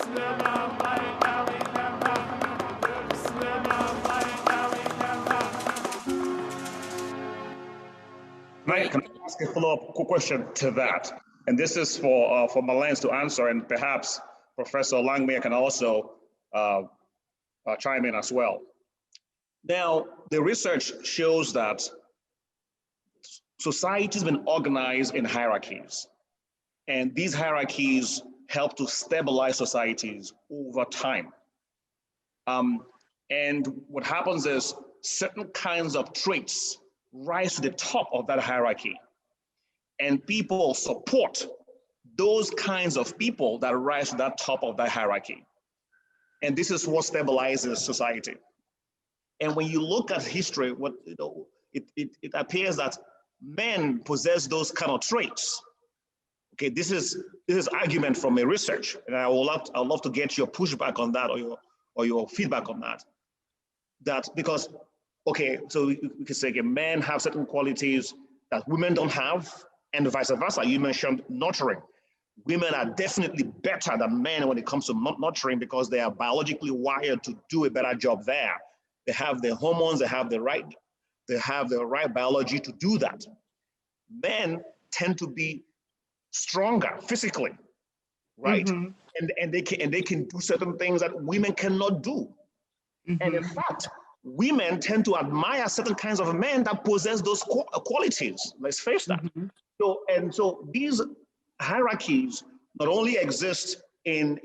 Can I ask a follow-up question to that? And this is for Mallence to answer, and perhaps Professor Langmeyer can also chime in as well. Now, the research shows that society's been organized in hierarchies, and these hierarchies help to stabilize societies over time. And what happens is certain kinds of traits rise to the top of that hierarchy, and people support those kinds of people that rise to that top of that hierarchy. And this is what stabilizes society. And when you look at history, it appears that men possess those kind of traits. Okay, this is argument from a research, and I'd love to get your pushback on that, or your feedback on that. That because, okay, so we could say, okay, men have certain qualities that women don't have, and vice versa. You mentioned nurturing. Women are definitely better than men when it comes to nurturing because they are biologically wired to do a better job there. They have the hormones, they have the right biology to do that. Men tend to be stronger physically, right? Mm-hmm. And they can do certain things that women cannot do. Mm-hmm. And in fact, women tend to admire certain kinds of men that possess those qualities. Let's face that. Mm-hmm. So these hierarchies not only exist in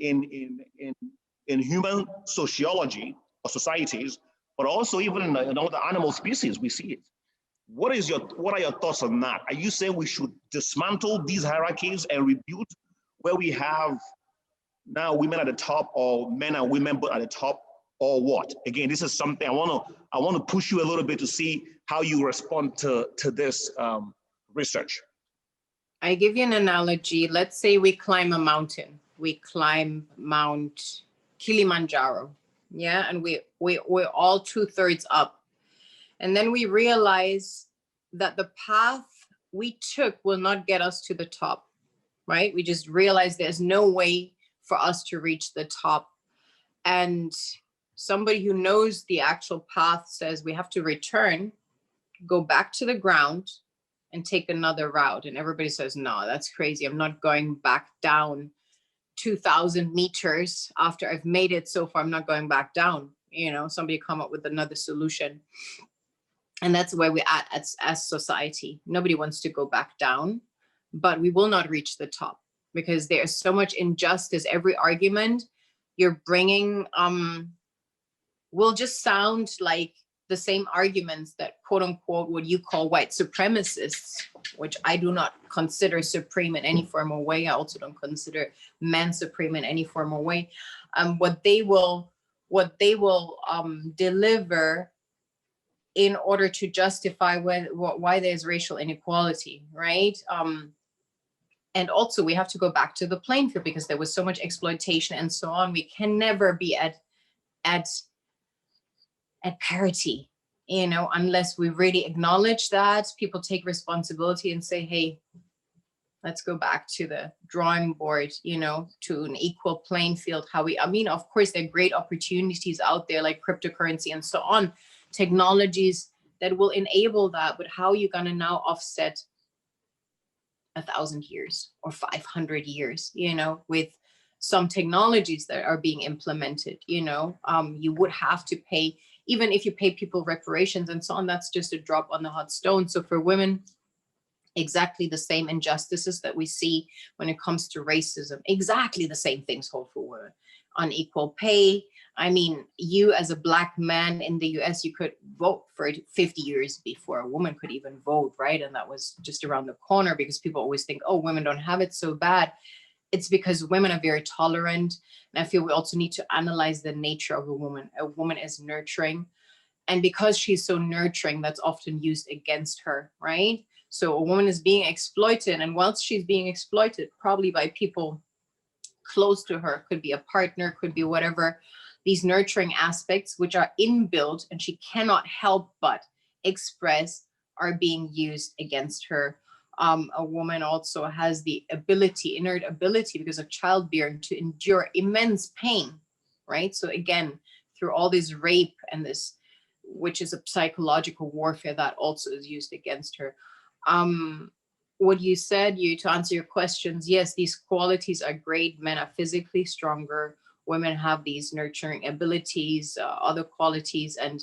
human sociology or societies, but also even in all the animal species, we see it. What are your thoughts on that? Are you saying we should dismantle these hierarchies and rebuild where we have now women at the top, or men and women but at the top, or what? Again, this is something I want to push you a little bit to see how you respond to this research. I give you an analogy. Let's say we climb a mountain. We climb Mount Kilimanjaro, yeah, and we're all 2/3 up. And then we realize that the path we took will not get us to the top, right? We just realize there's no way for us to reach the top. And somebody who knows the actual path says we have to return, go back to the ground, and take another route. And everybody says, no, that's crazy. I'm not going back down 2,000 meters after I've made it so far. I'm not going back down. You know, somebody come up with another solution. And that's where we're at as society. Nobody wants to go back down, but we will not reach the top because there's so much injustice. Every argument you're bringing will just sound like the same arguments that quote unquote what you call white supremacists, which I do not consider supreme in any form or way. I also don't consider men supreme in any form or way. What they will deliver in order to justify why there's racial inequality, right? And also we have to go back to the playing field because there was so much exploitation and so on. We can never be at parity, you know, unless we really acknowledge that, people take responsibility and say, hey, let's go back to the drawing board, you know, to an equal playing field. I mean, of course, there are great opportunities out there like cryptocurrency and so on, technologies that will enable that, but how are you going to now offset 1,000 years or 500 years, you know, with some technologies that are being implemented, you know, you would have to pay, even if you pay people reparations and so on, that's just a drop on the hot stone. So for women, exactly the same injustices that we see when it comes to racism, exactly the same things hold for women. Unequal pay. I mean, you as a Black man in the US, you could vote for 50 years before a woman could even vote, right? And that was just around the corner because people always think, oh, women don't have it so bad. It's because women are very tolerant. And I feel we also need to analyze the nature of a woman. A woman is nurturing. And because she's so nurturing, that's often used against her, right? So a woman is being exploited. And whilst she's being exploited, probably by people close to her, could be a partner, could be whatever, these nurturing aspects, which are inbuilt and she cannot help but express, are being used against her, A woman also has the ability, innate ability, because of childbearing, to endure immense pain, right? So again, through all this rape and this, which is a psychological warfare that also is used against her. What you said, to answer your questions, yes, these qualities are great. Men are physically stronger. Women have these nurturing abilities, other qualities, and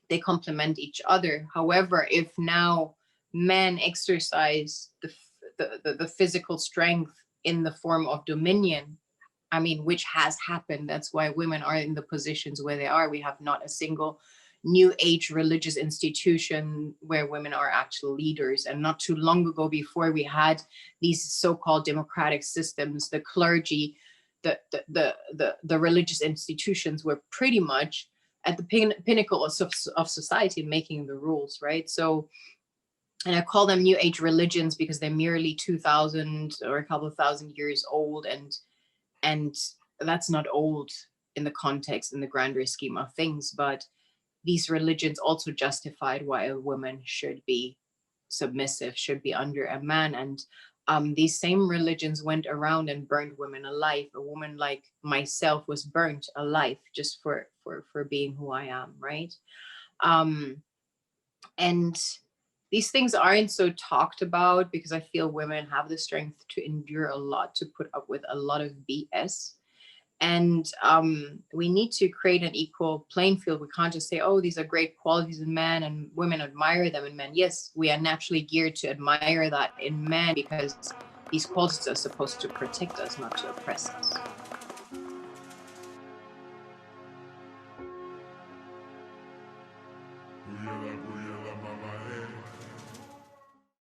they complement each other. However, if now men exercise the physical strength in the form of dominion, I mean, which has happened. That's why women are in the positions where they are. We have not a single new age religious institution where women are actual leaders. And not too long ago, before we had these so-called democratic systems, the clergy, the religious institutions were pretty much at the pinnacle of society, making the rules, right? So, and I call them new age religions because they're merely 2000 or a couple of thousand years old, and that's not old in the context, in the grander scheme of things. But these religions also justified why a woman should be submissive, should be under a man. And these same religions went around and burned women alive. A woman like myself was burnt alive just for being who I am, right? And these things aren't so talked about because I feel women have the strength to endure a lot, to put up with a lot of BS. And we need to create an equal playing field. We can't just say, oh, these are great qualities in men and women admire them in men. Yes, we are naturally geared to admire that in men because these qualities are supposed to protect us, not to oppress us.